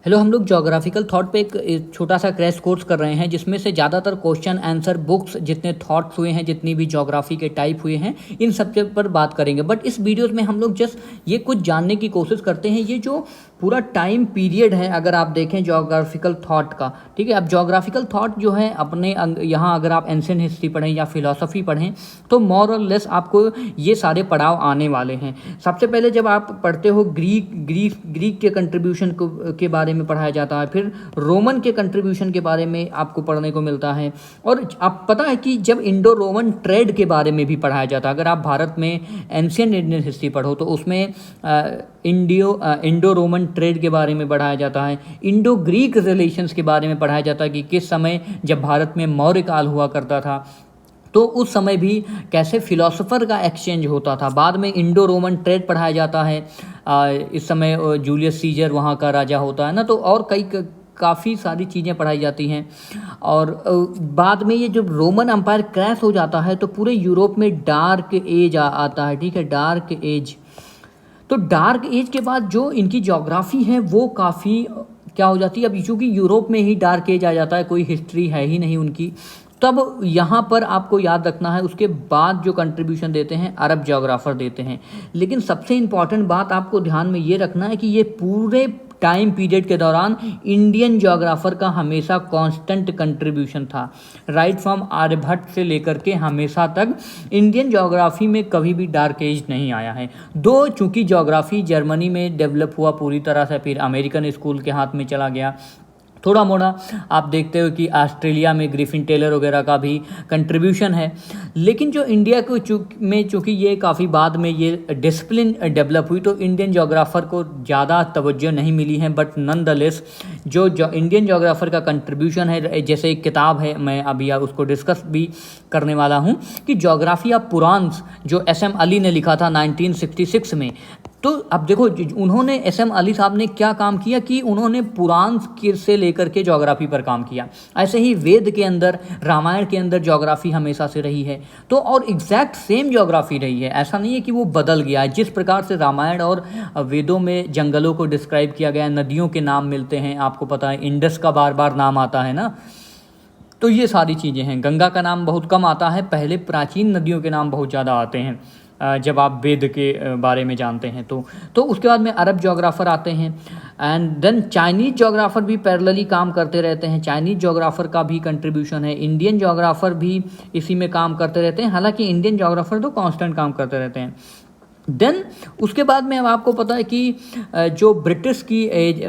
Hello, हम लोग geographical thought पे एक छोटा सा क्रैश कोर्स कर रहे हैं जिसमें से ज़्यादातर क्वेश्चन आंसर बुक्स जितने थॉट्स हुए हैं, जितनी भी ज्योग्राफी के टाइप हुए हैं, इन सब के पर बात करेंगे। बट इस वीडियोस में हम लोग जस्ट ये कुछ जानने की कोशिश करते हैं, ये जो पूरा टाइम पीरियड है अगर आप देखें ज्योग्राफिकल थॉट का, ठीक है। अब ज्योग्राफिकल थॉट जो है अपने यहाँ अगर आप एंशिएंट हिस्ट्री पढ़ें या फिलॉसफी पढ़ें तो मोर और लेस आपको ये सारे पड़ाव आने वाले हैं। सबसे पहले जब आप पढ़ते हो ग्रीक के कंट्रीब्यूशन के बारे में पढ़ाया जाता है, फिर रोमन के कंट्रीब्यूशन के बारे में आपको पढ़ने को मिलता है, और आप पता है कि जब इंडो रोमन ट्रेड के बारे में भी पढ़ाया जाता है। अगर आप भारत में एंशिएंट इंडियन हिस्ट्री पढ़ो तो उसमें इंडो रोमन ट्रेड के बारे में पढ़ाया जाता है, इंडो ग्रीक रिलेशंस के बारे में पढ़ाया जाता है कि किस समय जब भारत में मौर्य काल हुआ करता था तो उस समय भी कैसे फिलोसोफर का एक्सचेंज होता था। बाद में इंडो रोमन ट्रेड पढ़ाया जाता है, इस समय जूलियस सीजर वहाँ का राजा होता है ना, तो और कई काफ़ी सारी चीज़ें पढ़ाई जाती हैं। और बाद में ये जब रोमन एम्पायर क्रैश हो जाता है तो पूरे यूरोप में डार्क एज आता है, ठीक है, डार्क एज। तो डार्क एज के बाद जो इनकी ज्योग्राफी है वो काफ़ी क्या हो जाती है, अब चूँकि यूरोप में ही डार्क एज आ जाता है, कोई हिस्ट्री है ही नहीं उनकी, तब यहाँ पर आपको याद रखना है उसके बाद जो कंट्रीब्यूशन देते हैं अरब ज्योग्राफर देते हैं। लेकिन सबसे इम्पॉर्टेंट बात आपको ध्यान में ये रखना है कि ये पूरे टाइम पीरियड के दौरान इंडियन ज्योग्राफर का हमेशा कांस्टेंट कंट्रीब्यूशन था। राइट फ्रॉम आर्यभट्ट से लेकर के हमेशा तक इंडियन ज्योग्राफी में कभी भी डार्क एज नहीं आया है। दो चूँकि ज्योग्राफी जर्मनी में डेवलप हुआ पूरी तरह से, फिर अमेरिकन स्कूल के हाथ में चला गया, थोड़ा मोड़ा आप देखते हो कि ऑस्ट्रेलिया में ग्रिफिन टेलर वगैरह का भी कंट्रीब्यूशन है। लेकिन जो इंडिया को चूँकि ये काफ़ी बाद में ये डिसिप्लिन डेवलप हुई तो इंडियन ज्योग्राफर को ज़्यादा तवज्जो नहीं मिली है। बट नन द लेस जो इंडियन ज्योग्राफर का कंट्रीब्यूशन है, जैसे एक किताब है, मैं अभी उसको डिस्कस भी करने वाला हूँ कि ज्योग्राफी ऑफ पुराण्स, जो SM अली ने लिखा था 1966 में। तो अब देखो उन्होंने SM अली साहब ने क्या काम किया कि उन्होंने पुराण से लेकर के ज्योग्राफी पर काम किया। ऐसे ही वेद के अंदर, रामायण के अंदर ज्योग्राफी हमेशा से रही है, तो और एग्जैक्ट सेम ज्योग्राफी रही है, ऐसा नहीं है कि वो बदल गया है। जिस प्रकार से रामायण और वेदों में जंगलों को डिस्क्राइब किया गया, नदियों के नाम मिलते हैं, आपको पता है इंडस का बार बार नाम आता है ना, तो ये सारी चीज़ें हैं। गंगा का नाम बहुत कम आता है, पहले प्राचीन नदियों के नाम बहुत ज़्यादा आते हैं जब आप वेद के बारे में जानते हैं तो उसके बाद में अरब ज्योग्राफर आते हैं, एंड देन चाइनीज़ ज्योग्राफर भी पैरेलली काम करते रहते हैं। चाइनीज़ ज्योग्राफर का भी कंट्रीब्यूशन है, इंडियन ज्योग्राफर भी इसी में काम करते रहते हैं, हालांकि इंडियन ज्योग्राफर तो कांस्टेंट काम करते रहते हैं। देन उसके बाद में अब आपको पता है कि जो ब्रिटिश की एज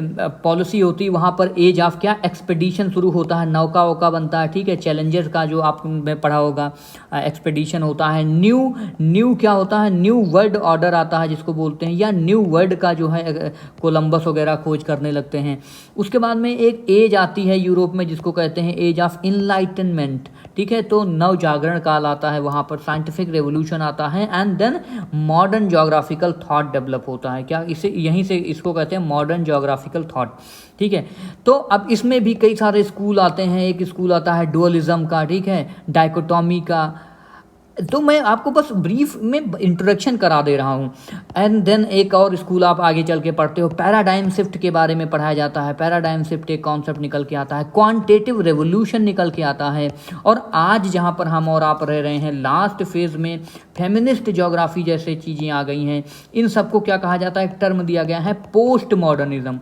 पॉलिसी होती है वहाँ पर एज ऑफ क्या एक्सपेडिशन शुरू होता है, नौका वोका बनता है, ठीक है, चैलेंजर्स का जो आपने पढ़ा होगा एक्सपेडिशन होता है। न्यू क्या होता है, न्यू वर्ल्ड ऑर्डर आता है जिसको बोलते हैं, या न्यू वर्ल्ड का जो है कोलंबस वगैरह खोज करने लगते हैं। उसके बाद में एक एज आती है यूरोप में जिसको कहते हैं एज ऑफ इनलाइटनमेंट, ठीक है, तो नव जागरण काल आता है, वहाँ पर साइंटिफिक रेवोल्यूशन आता है, and then modern geographical thought develop होता है। क्या इसे यहीं से इसको कहते हैं मॉडर्न ज्योग्राफिकल थॉट, ठीक है। तो अब इसमें भी कई सारे स्कूल आते हैं, एक स्कूल आता है डुअलिज्म का, ठीक है, डाइकोटॉमी का। तो मैं आपको बस ब्रीफ में इंट्रोडक्शन करा दे रहा हूँ, एंड देन एक और स्कूल आप आगे चल के पढ़ते हो, पैराडाइम शिफ्ट के बारे में पढ़ाया जाता है। पैराडाइम शिफ्ट एक कॉन्सेप्ट निकल के आता है, क्वांटिटेटिव रेवोल्यूशन निकल के आता है, और आज जहाँ पर हम और आप रह रहे हैं लास्ट फेज में फेमिनिस्ट ज्योग्राफी जैसे चीज़ें आ गई हैं। इन सबको क्या कहा जाता है, एक टर्म दिया गया है पोस्ट मॉडर्निज्म,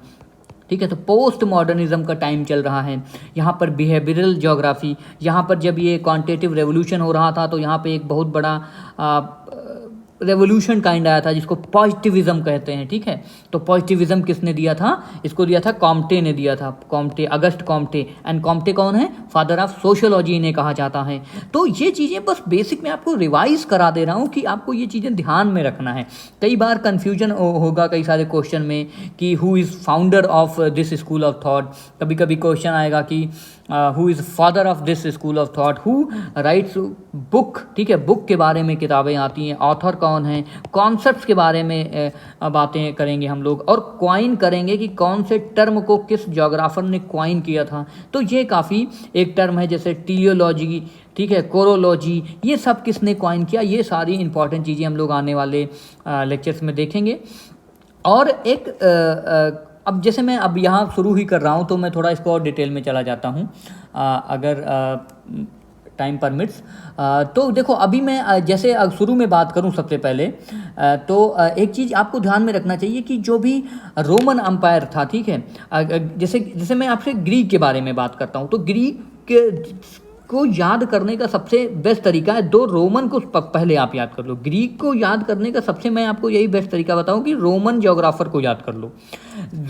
ठीक है। तो पोस्ट मॉडर्निज्म का टाइम चल रहा है। यहाँ पर बिहेवियरल ज्योग्राफी, यहाँ पर जब ये क्वांटिटेटिव रेवोल्यूशन हो रहा था तो यहाँ पे एक बहुत बड़ा रेवोल्यूशन काइंड आया था जिसको पॉजिटिविज्म कहते हैं, ठीक है। तो पॉजिटिविज्म किसने दिया था, इसको दिया था कॉम्टे ने दिया था, Comte, August Comte. And Comte कौन है, फादर ऑफ सोशियोलॉजी इन्हें कहा जाता है। तो ये चीज़ें बस बेसिक में आपको रिवाइज करा दे रहा हूँ कि आपको ये चीज़ें ध्यान में रखना है। कई बार कन्फ्यूजन होगा कई सारे क्वेश्चन में कि who is founder of this school of thought, कभी कभी क्वेश्चन आएगा कि who is father of this school of thought, who rights book, ठीक है, बुक के बारे में किताबें आती हैं, ऑथर कौन है, कॉन्सेप्ट्स के बारे में बातें करेंगे हम लोग, और क्वाइन करेंगे कि कौन से टर्म को किस ज्योग्राफर ने क्वाइन किया था। तो ये काफ़ी एक टर्म है जैसे टीलियोलॉजी, ठीक है, कोरोलॉजी, ये सब किसने क्वाइन किया, ये सारी इंपॉर्टेंट चीज़ें हम लोग आने वाले लेक्चर्स में देखेंगे। और एक अब जैसे मैं अब यहाँ शुरू ही कर रहा हूँ तो मैं थोड़ा इसको और डिटेल में चला जाता हूँ अगर टाइम परमिट्स। तो देखो अभी मैं जैसे शुरू में बात करूं सबसे पहले तो एक चीज़ आपको ध्यान में रखना चाहिए कि जो भी रोमन अम्पायर था, ठीक है, जैसे जैसे मैं आपसे ग्रीक के बारे में बात करता हूं तो ग्रीक को याद करने का सबसे बेस्ट तरीका है, दो रोमन को पहले आप याद कर लो। ग्रीक को याद करने का सबसे मैं आपको यही बेस्ट तरीका बताऊं कि रोमन ज्योग्राफर को याद कर लो।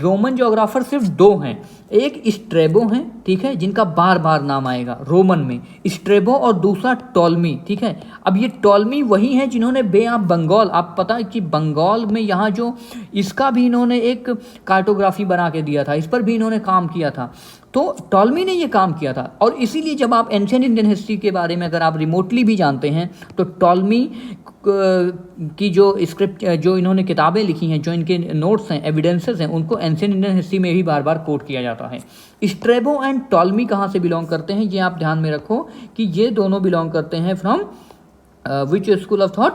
रोमन ज्योग्राफर सिर्फ दो हैं, एक स्ट्रेबो हैं, ठीक है, जिनका बार बार नाम आएगा रोमन में, स्ट्रेबो, और दूसरा टॉलमी, ठीक है। अब ये टॉलमी वही हैं जिन्होंने बे ऑफ बंगाल, आप पता है कि बंगाल में यहाँ जो इसका भी इन्होंने एक कार्टोग्राफी बना के दिया था, इस पर भी इन्होंने काम किया था। तो टॉलमी ने ये काम किया था और इसीलिए जब आप एंशिएंट इंडियन हिस्ट्री के बारे में अगर आप रिमोटली भी जानते हैं तो टॉलमी की जो स्क्रिप्ट, जो इन्होंने किताबें लिखी हैं, जो इनके नोट्स हैं, एविडेंसेस हैं, उनको एंशिएंट इंडियन हिस्ट्री में भी बार बार कोट किया जाता है। स्ट्रेबो एंड टॉलमी कहाँ से बिलोंग करते हैं, ये आप ध्यान में रखो कि ये दोनों बिलोंग करते हैं from which school of thought,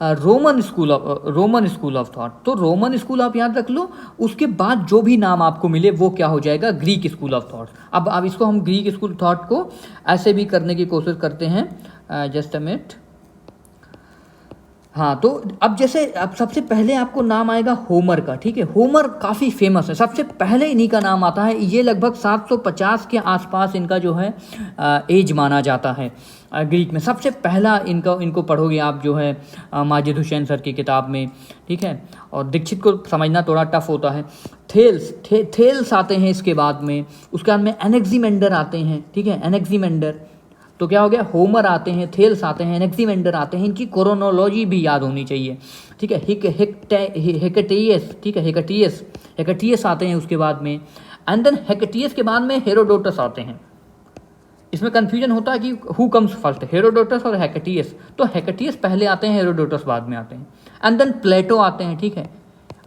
Roman school of thought. तो रोमन स्कूल आप याद रख लो, उसके बाद जो भी नाम आपको मिले वो क्या हो जाएगा, ग्रीक स्कूल ऑफ थॉट। अब इसको हम ग्रीक स्कूल थॉट को ऐसे भी करने की कोशिश करते हैं, जस्ट अ मिनट। हाँ, तो अब जैसे अब सबसे पहले आपको नाम आएगा होमर का, ठीक है। होमर काफ़ी फेमस है, सबसे पहले इन्हीं का नाम आता है। ये लगभग 750 के आसपास इनका जो है एज माना जाता है ग्रीक में। सबसे पहला इनको पढ़ोगे आप जो है माजिद हुसैन सर की किताब में, ठीक है। और दीक्षित को समझना थोड़ा टफ होता है। थेल्स आते हैं इसके बाद में, उसके बाद में एनेक्सीमेंडर आते हैं, ठीक है, एनेक्सीमेंडर। तो क्या हो गया, होमर आते हैं, थेल्स आते हैं, एनेक्सीमेंडर आते हैं। इनकी क्रोनोलॉजी भी याद होनी चाहिए, ठीक है। हेकेटियस, ठीक है, हेकेटियस आते हैं उसके बाद में, एंड देन हेकेटियस के बाद में हेरोडोटस आते हैं। इसमें कन्फ्यूजन होता है कि हु कम्स फर्स्ट, हेरोडोटस और हेकेटियस। तो हेकेटियस पहले आते हैं, हेरोडोटस बाद में आते हैं, एंड देन प्लेटो आते हैं, ठीक है।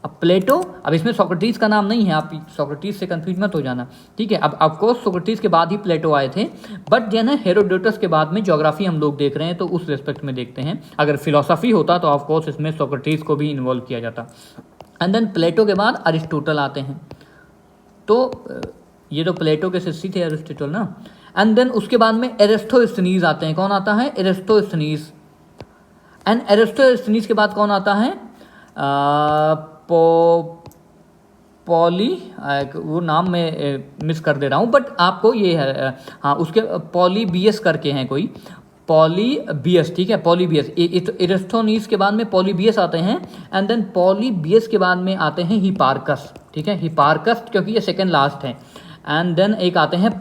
अब प्लेटो, अब इसमें सोक्रेटिस का नाम नहीं है, आप सोक्रेटिस से कंफ्यूज मत हो जाना, ठीक है। अब ऑफकोर्स सोक्रेटिस के बाद ही प्लेटो आए थे, बट जो है हेरोडोटस के बाद में ज्योग्राफी हम लोग देख रहे हैं तो उस रेस्पेक्ट में देखते हैं। अगर फिलोसफी होता तो ऑफकोर्स इसमें सोक्रेटिस को भी इन्वॉल्व किया जाता। एंड देन प्लेटो के बाद अरिस्टोटल आते हैं। तो ये तो प्लेटो के शिष्य थे अरिस्टोटल ना। एंड देन उसके बाद में एरिस्टोस्थनीज आते हैं। कौन आता है, एरिस्टोस्थनीज। एंड एरिस्टोस्थनीज के बाद कौन आता है, पॉली, वो नाम मैं मिस कर दे रहा हूँ बट आपको ये है, हाँ, उसके पॉलीबियस करके हैं कोई, पॉलीबियस, ठीक है, पॉलीबियस। एरिस्टोनीस के बाद में पॉलीबियस आते हैं, एंड देन पॉलीबियस के बाद में आते हैं हिपार्कस, ठीक है, हिपार्कस, क्योंकि ये सेकेंड लास्ट है। एंड देन एक आते हैं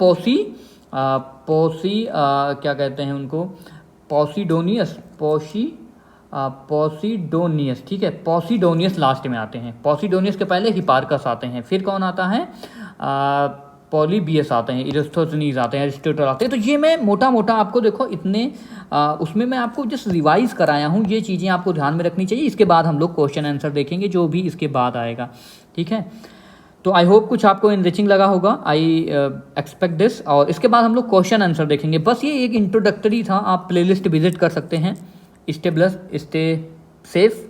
क्या कहते हैं उनको, पॉसिडोनियस, ठीक है, पॉसिडोनियस लास्ट में आते हैं। पॉसिडोनियस के पहले हिपार्कस आते हैं, फिर कौन आता है, पॉलीबियस आते हैं, एरिस्टोस्थनीज आते हैं, एरिस्टोटल आते हैं। तो ये मैं मोटा मोटा आपको देखो इतने उसमें मैं आपको जस्ट रिवाइज कराया हूँ, ये चीज़ें आपको ध्यान में रखनी चाहिए। इसके बाद हम लोग क्वेश्चन आंसर देखेंगे जो भी इसके बाद आएगा, ठीक है। तो आई होप कुछ आपको इनरिचिंग लगा होगा, आई एक्सपेक्ट दिस। और इसके बाद हम लोग क्वेश्चन आंसर देखेंगे। बस ये एक इंट्रोडक्टरी था, आप प्लेलिस्ट विजिट कर सकते हैं। Stay blessed, stay safe.